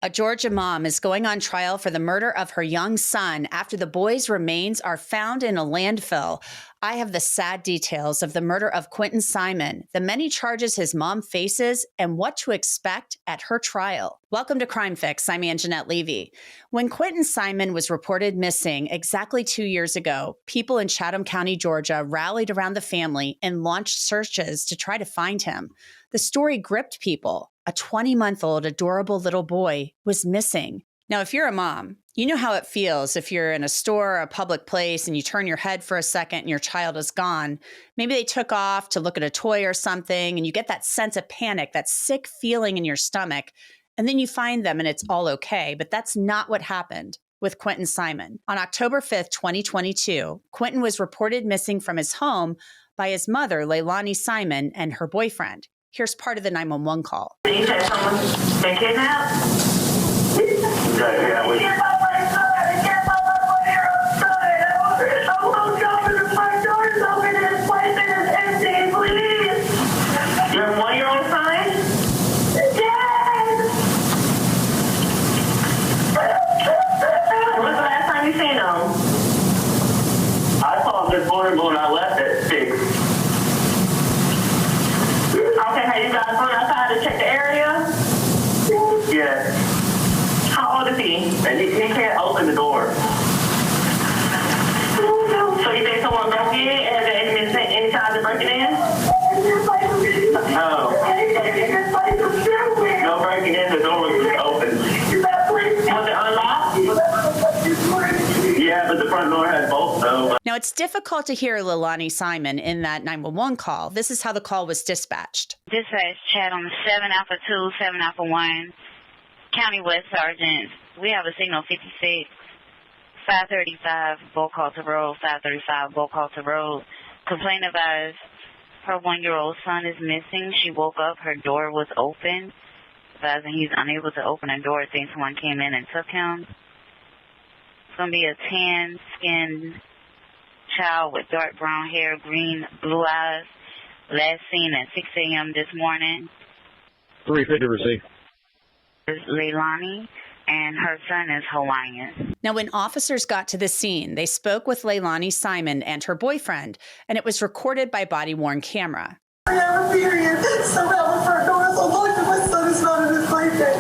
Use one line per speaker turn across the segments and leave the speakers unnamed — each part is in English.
A Georgia mom is going on trial for the murder of her young son after the boy's remains are found in a landfill. I have the sad details of the murder of Quinton Simon, the many charges his mom faces, and what to expect at her trial. Welcome to Crime Fix. I'm Angenette Levy. When Quinton Simon was reported missing exactly 2 years ago, people in Chatham County, Georgia, rallied around the family and launched searches to try to find him. The story gripped people. A 20-month-old adorable little boy was missing. Now, if you're a mom, you know how it feels if you're in a store or a public place and you turn your head for a second and your child is gone. Maybe they took off to look at a toy or something, and you get that sense of panic, that sick feeling in your stomach, and then you find them and it's all okay. But that's not what happened with Quinton Simon. On October 5th, 2022, Quinton was reported missing from his home by his mother, Leilani Simon, and her boyfriend. Here's part of the 911 call.
You said someone's been kidnapped?
Yeah, we can't find my son. I can't find my 1-year-old son. I'm woke up and the front door's open and his place is empty. Please.
Your 1-year-old son?
Yes.
When's the last time you seen him?
I saw him this morning when I left at 6.
Okay, have you guys gone outside to check the area?
Yes.
How old is he?
And he can't open the door.
So you think someone broke in? Has there been any signs of breaking in?
No. No breaking in, the door was open.
Was it unlocked?
Yeah, but the front door had bolts though.
Now, it's difficult to hear Leilani Simon in that 911 call. This is how the call was dispatched.
Dispatch Chatham 7 Alpha 2, 7 Alpha 1, County West Sergeant. We have a signal 56, 535 Bocaulta Road, 535 Bocaulta Road. Complaint advised her 1-year-old son is missing. She woke up, her door was open. Advising he's unable to open the door. Think someone came in and took him. It's going to be a tan-skinned child with dark brown hair, green, blue eyes. Last seen at 6 a.m. this morning.
350 received.
Leilani, and her son is Hawaiian.
Now, when officers got to the scene, they spoke with Leilani Simon and her boyfriend, and it was recorded by body-worn camera.
I have a period. Somehow the front door is unlocked and my son is not in his blanket.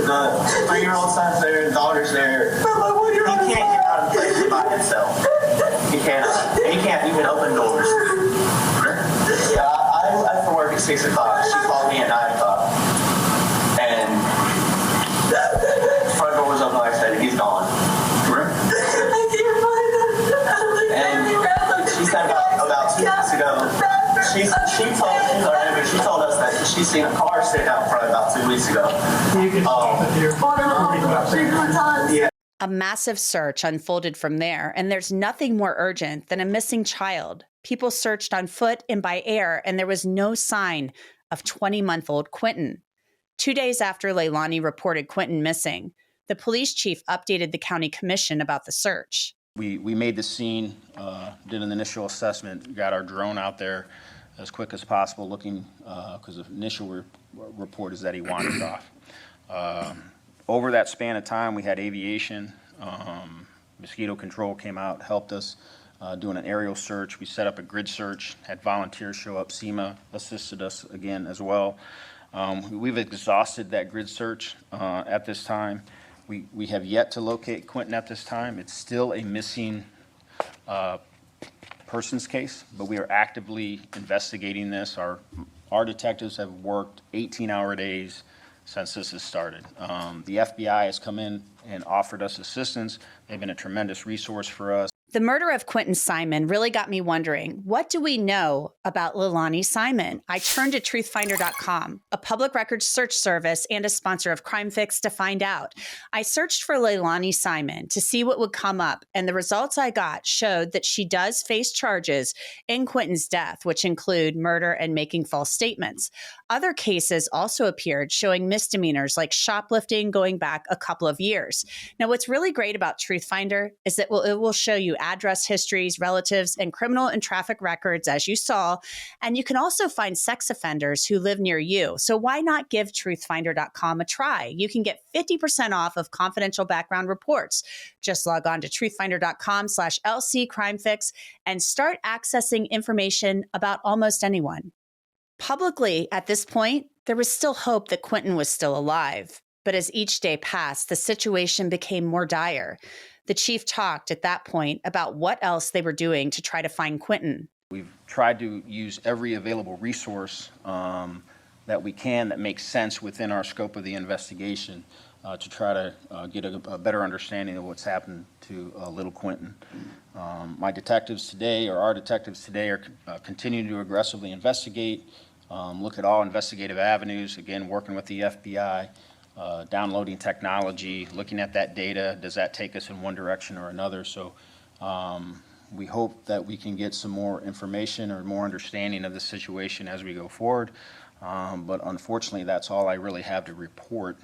The 3-year-old son's there, the daughter's there.
But my 1-year-old
He can't get out of the place by himself. He cannot. And he can't even open doors. Yeah, I left for work at 6 o'clock. She called me at 9 o'clock. And the front door was open, like I said, and he's gone.
I can't find him. I don't think
And she said about 2 weeks ago, she told us that she seen a car sitting out front about 2 weeks ago. Yeah.
A massive search unfolded from there, and there's nothing more urgent than a missing child. People searched on foot and by air, and there was no sign of 20-month-old Quinton. 2 days after Leilani reported Quinton missing, the police chief updated the county commission about the search.
We made the scene, did an initial assessment, got our drone out there as quick as possible looking, because the initial report is that he wandered off. Over that span of time, we had aviation, mosquito control came out, helped us doing an aerial search. We set up a grid search, had volunteers show up. SEMA assisted us again as well. We've exhausted that grid search at this time. We have yet to locate Quinton at this time. It's still a missing persons case, but we are actively investigating this. Our detectives have worked 18-hour days since this has started. The FBI has come in and offered us assistance. They've been a tremendous resource for us.
The murder of Quinton Simon really got me wondering, what do we know about Leilani Simon? I turned to truthfinder.com, a public records search service and a sponsor of Crime Fix, to find out. I searched for Leilani Simon to see what would come up, and the results I got showed that she does face charges in Quinton's death, which include murder and making false statements. Other cases also appeared showing misdemeanors like shoplifting going back a couple of years. Now, what's really great about Truthfinder is that it will show you address histories, relatives, and criminal and traffic records, as you saw. And you can also find sex offenders who live near you. So why not give truthfinder.com a try? You can get 50% off of confidential background reports. Just log on to truthfinder.com/LCCrimeFix and start accessing information about almost anyone. Publicly, at this point, there was still hope that Quinton was still alive. But as each day passed, the situation became more dire. The chief talked at that point about what else they were doing to try to find Quinton.
We've tried to use every available resource that we can that makes sense within our scope of the investigation to try to get a better understanding of what's happened to little Quinton. My detectives today, or our detectives today, are continuing to aggressively investigate, look at all investigative avenues, again, working with the FBI, downloading technology, looking at that data. Does that take us in one direction or another? So we hope that we can get some more information or more understanding of the situation as we go forward. But unfortunately, that's all I really have to report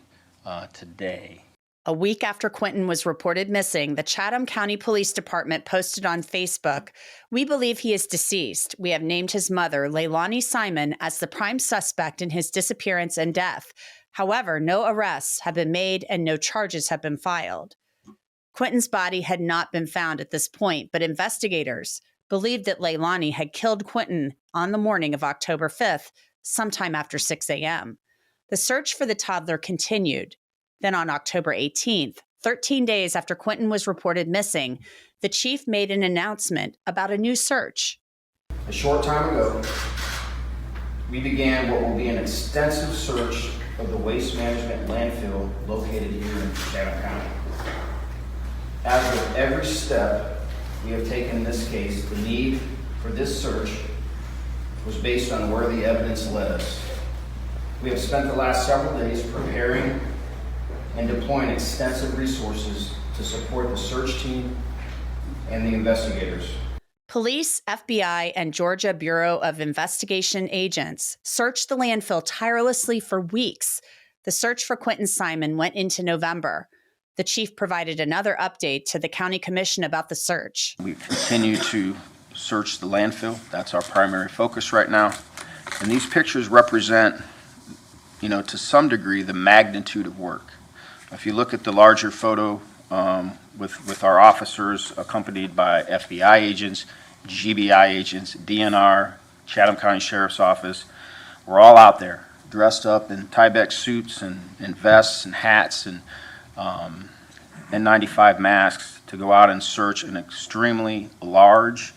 today.
A week after Quinton was reported missing, the Chatham County Police Department posted on Facebook, "We believe he is deceased. We have named his mother, Leilani Simon, as the prime suspect in his disappearance and death. However, no arrests have been made and no charges have been filed." Quinton's body had not been found at this point, but investigators believed that Leilani had killed Quinton on the morning of October 5th, sometime after 6 a.m. The search for the toddler continued. Then on October 18th, 13 days after Quinton was reported missing, the chief made an announcement about a new search.
A short time ago, we began what will be an extensive search of the waste management landfill located here in Chatham County. As with every step we have taken in this case, the need for this search was based on where the evidence led us. We have spent the last several days preparing and deploying extensive resources to support the search team and the investigators.
Police, FBI, and Georgia Bureau of Investigation agents searched the landfill tirelessly for weeks. The search for Quinton Simon went into November. The chief provided another update to the county commission about the search.
We continue to search the landfill. That's our primary focus right now. And these pictures represent, to some degree, the magnitude of work. If you look at the larger photo with our officers accompanied by FBI agents, GBI agents, DNR, Chatham County Sheriff's Office, we're all out there dressed up in Tyvek suits and vests and hats and N95 masks to go out and search an extremely large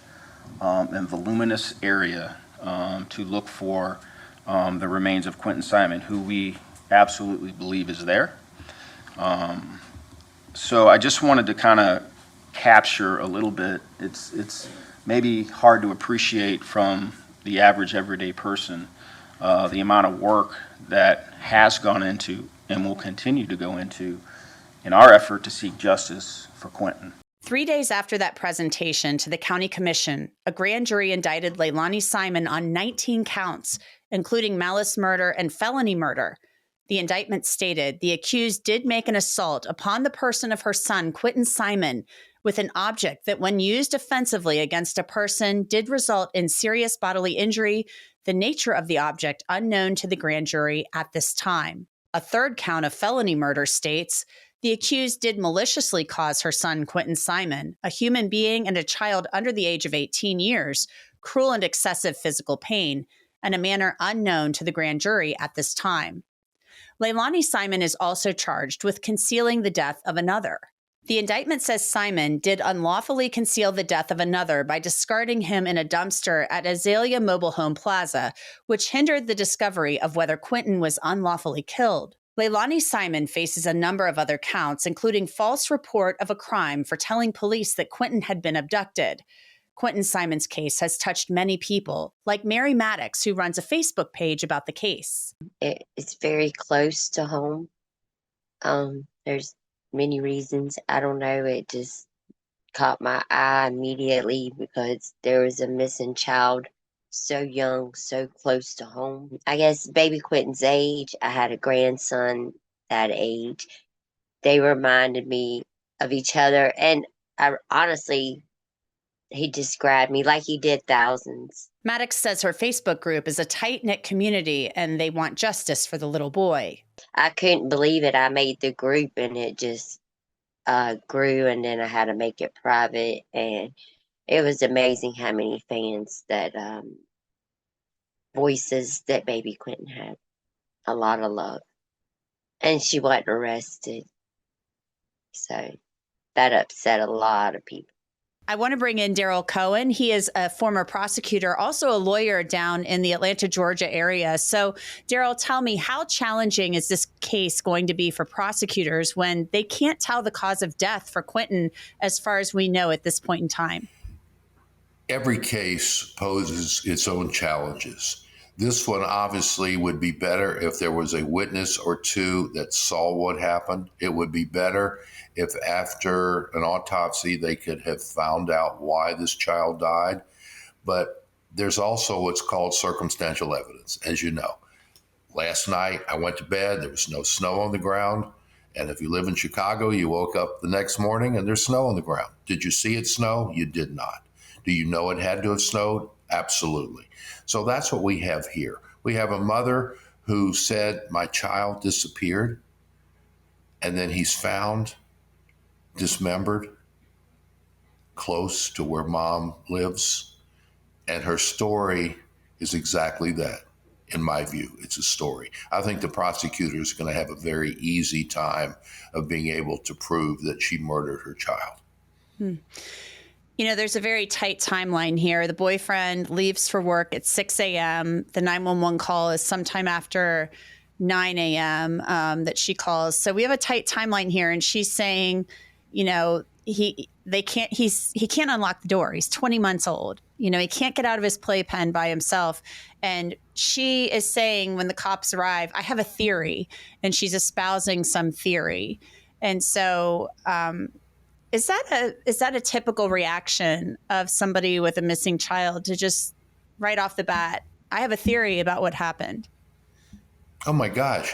and voluminous area to look for the remains of Quinton Simon, who we absolutely believe is there. So I just wanted to kind of capture a little bit. It's maybe hard to appreciate from the average everyday person the amount of work that has gone into and will continue to go into in our effort to seek justice for Quinton.
3 days after that presentation to the county commission, a grand jury indicted Leilani Simon on 19 counts, including malice murder and felony murder. The indictment stated the accused did make an assault upon the person of her son, Quinton Simon, with an object that, when used offensively against a person, did result in serious bodily injury, the nature of the object unknown to the grand jury at this time. A third count of felony murder states the accused did maliciously cause her son, Quinton Simon, a human being and a child under the age of 18 years, cruel and excessive physical pain, in a manner unknown to the grand jury at this time. Leilani Simon is also charged with concealing the death of another. The indictment says Simon did unlawfully conceal the death of another by discarding him in a dumpster at Azalea Mobile Home Plaza, which hindered the discovery of whether Quinton was unlawfully killed. Leilani Simon faces a number of other counts, including false report of a crime for telling police that Quinton had been abducted. Quinton Simon's case has touched many people, like Mary Maddox, who runs a Facebook page about the case.
It's very close to home. There's many reasons. I don't know. It just caught my eye immediately because there was a missing child so young, so close to home. I guess baby Quinton's age, I had a grandson that age. They reminded me of each other. And I honestly, he described me like he did thousands.
Maddox says her Facebook group is a tight-knit community and they want justice for the little boy.
I couldn't believe it. I made the group and it just grew, and then I had to make it private, and it was amazing how many fans that voices that baby Quinton had. A lot of love. And she wasn't arrested. So that upset a lot of people.
I want to bring in Daryl Cohen. He is a former prosecutor, also a lawyer down in the Atlanta, Georgia area. So, Daryl, tell me, how challenging is this case going to be for prosecutors when they can't tell the cause of death for Quinton as far as we know at this point in time?
Every case poses its own challenges. This one obviously would be better if there was a witness or two that saw what happened. It would be better if after an autopsy they could have found out why this child died. But there's also what's called circumstantial evidence, as you know. Last night I went to bed, there was no snow on the ground. And if you live in Chicago, you woke up the next morning and there's snow on the ground. Did you see it snow? You did not. Do you know it had to have snowed? Absolutely. So that's what we have here. We have a mother who said, my child disappeared, and then he's found dismembered close to where mom lives. And her story is exactly that. In my view, it's a story. I think the prosecutor is going to have a very easy time of being able to prove that she murdered her child.
You know, there's a very tight timeline here. The boyfriend leaves for work at 6 a.m. The 911 call is sometime after 9 a.m. That she calls. So we have a tight timeline here. And she's saying, you know, he can't unlock the door. He's 20 months old. You know, he can't get out of his playpen by himself. And she is saying when the cops arrive, I have a theory. And she's espousing some theory. And so, is that a typical reaction of somebody with a missing child to just right off the bat, I have a theory about what happened?
Oh my gosh.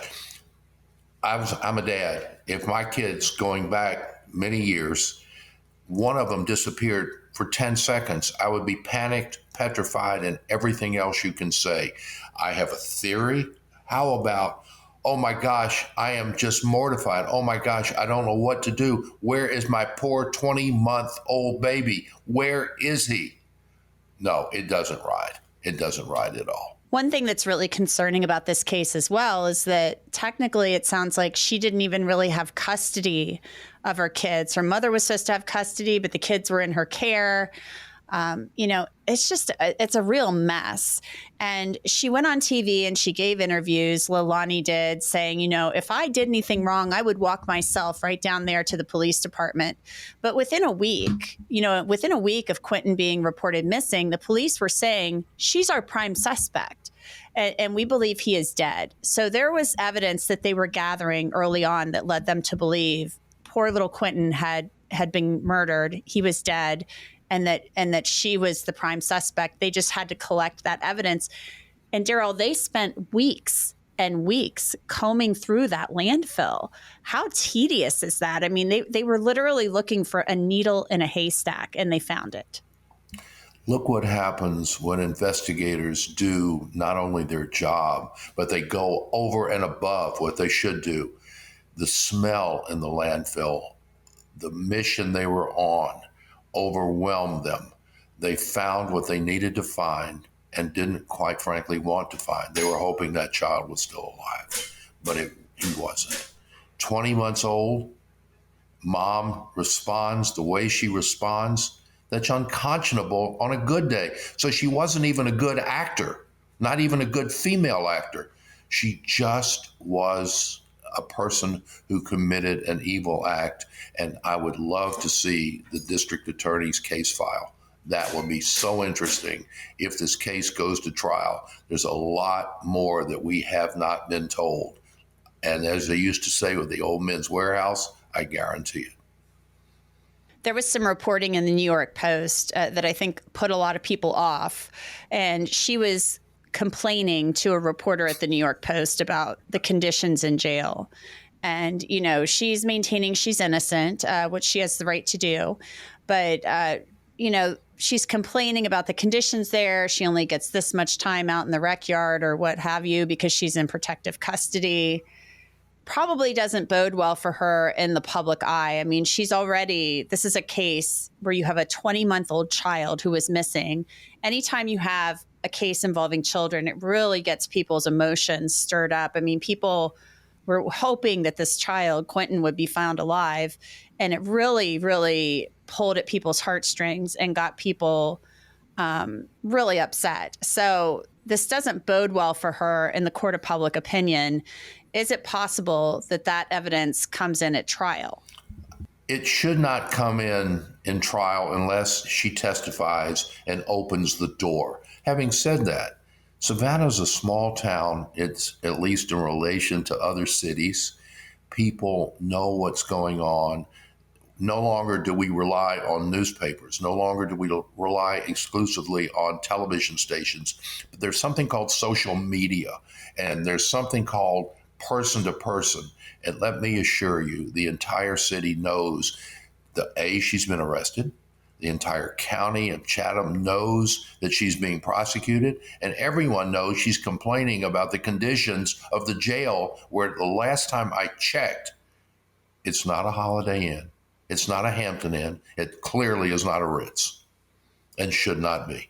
I'm a dad. If my kids going back many years, one of them disappeared for 10 seconds, I would be panicked, petrified, and everything else you can say. I have a theory. How about, oh my gosh, I am just mortified. Oh my gosh, I don't know what to do. Where is my poor 20-month-old baby? Where is he? No, it doesn't ride. It doesn't ride at all.
One thing that's really concerning about this case as well is that technically it sounds like she didn't even really have custody of her kids. Her mother was supposed to have custody, but the kids were in her care. You know, it's a real mess. And she went on TV and she gave interviews, Leilani did, saying, you know, if I did anything wrong, I would walk myself right down there to the police department. But within a week of Quinton being reported missing, the police were saying, she's our prime suspect. And we believe he is dead. So there was evidence that they were gathering early on that led them to believe poor little Quinton had been murdered. He was dead. And that she was the prime suspect. They just had to collect that evidence. And Daryl, they spent weeks and weeks combing through that landfill. How tedious is that? I mean, they were literally looking for a needle in a haystack, and they found it.
Look what happens when investigators do not only their job, but they go over and above what they should do. The smell in the landfill, the mission they were on, overwhelmed them. They found what they needed to find and didn't, quite frankly, want to find. They were hoping that child was still alive, but he wasn't. 20 months old, mom responds the way she responds. That's unconscionable on a good day. So she wasn't even a good actor, not even a good female actor. She just was a person who committed an evil act. And I would love to see the district attorney's case file. That will be so interesting. If this case goes to trial, there's a lot more that we have not been told. And as they used to say with the old men's warehouse, I guarantee it.
There was some reporting in the New York Post that I think put a lot of people off. And she was complaining to a reporter at the New York Post about the conditions in jail. And, you know, she's maintaining she's innocent, which she has the right to do. But, you know, she's complaining about the conditions there. She only gets this much time out in the rec yard or what have you because she's in protective custody. Probably doesn't bode well for her in the public eye. I mean, this is a case where you have a 20-month-old child who is missing. Anytime you have a case involving children, it really gets people's emotions stirred up. I mean, people were hoping that this child, Quinton, would be found alive. And it really, really pulled at people's heartstrings and got people really upset. So this doesn't bode well for her in the court of public opinion. Is it possible that that evidence comes in at trial?
It should not come in trial unless she testifies and opens the door. Having said that, Savannah is a small town. It's, at least in relation to other cities, people know what's going on. No longer do we rely on newspapers. No longer do we rely exclusively on television stations. But there's something called social media, and there's something called person to person. And let me assure you, the entire city knows that she's been arrested. The entire county of Chatham knows that she's being prosecuted, and everyone knows she's complaining about the conditions of the jail, where the last time I checked, it's not a Holiday Inn. It's not a Hampton Inn. It clearly is not a Ritz and should not be.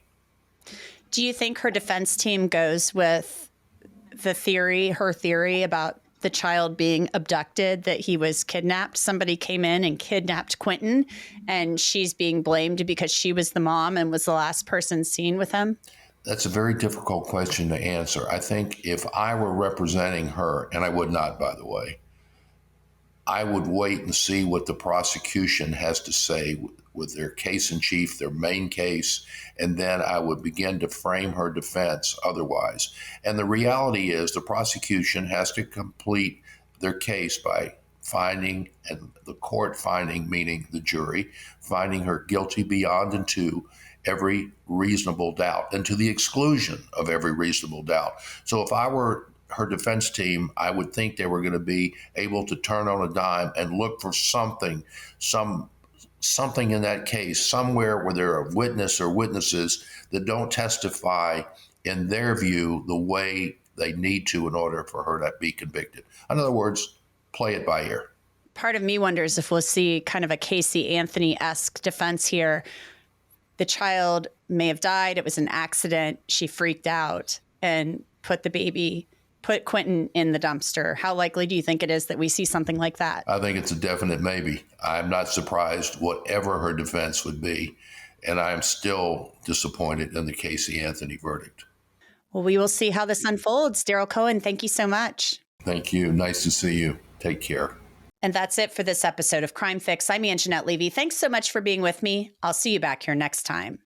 Do you think her defense team goes with her theory about the child being abducted, that he was kidnapped? Somebody came in and kidnapped Quinton, and she's being blamed because she was the mom and was the last person seen with him?
That's a very difficult question to answer. I think if I were representing her, and I would not, by the way, I would wait and see what the prosecution has to say with their case in chief, their main case, and then I would begin to frame her defense otherwise. And the reality is the prosecution has to complete their case by finding, and the court finding, meaning the jury, finding her guilty beyond and to every reasonable doubt, and to the exclusion of every reasonable doubt. So if I were her defense team, I would think they were going to be able to turn on a dime and look for something in that case, somewhere where there are a witness or witnesses that don't testify in their view the way they need to in order for her to be convicted. In other words, play it by ear.
Part of me wonders if we'll see kind of a Casey Anthony-esque defense here. The child may have died. It was an accident. She freaked out and put Quinton in the dumpster. How likely do you think it is that we see something like that?
I think it's a definite maybe. I'm not surprised whatever her defense would be, and I'm still disappointed in the Casey Anthony verdict.
Well, we will see how this unfolds. Daryl Cohen, thank you so much.
Thank you. Nice to see you. Take care.
And that's it for this episode of Crime Fix. I'm Angenette Levy. Thanks so much for being with me. I'll see you back here next time.